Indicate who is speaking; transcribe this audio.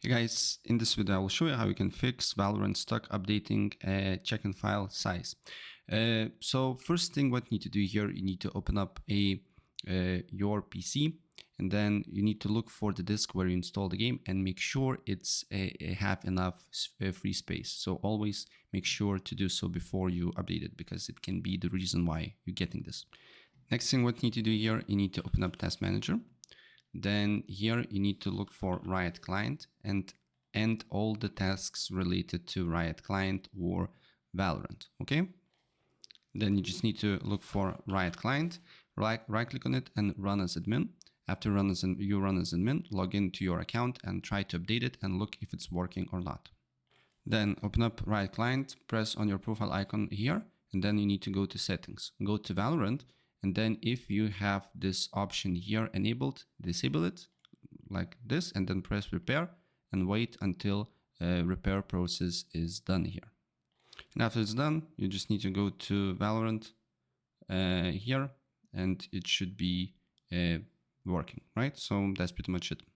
Speaker 1: Hey guys, in this video I will show you how you can fix Valorant stuck updating check-in file size. So first thing what you need to do here, you need to open up your PC, and then you need to look for the disk where you install the game and make sure it's have enough free space. So always make sure to do so before you update it, because it can be the reason why you're getting this. Next thing what you need to do here, you need to open up Task Manager. Then here you need to look for Riot Client and end all the tasks related to Riot Client or Valorant. Okay. Then you just need to look for Riot Client, right click on it and run as admin. After run as admin, log into your account and try to update it and look if it's working or not. Then open up Riot Client, press on your profile icon here, and then you need to go to settings, go to Valorant. And then if you have this option here enabled, disable it like this, and then press repair and wait until repair process is done here. And after it's done, you just need to go to Valorant here, and it should be working, right? So that's pretty much it.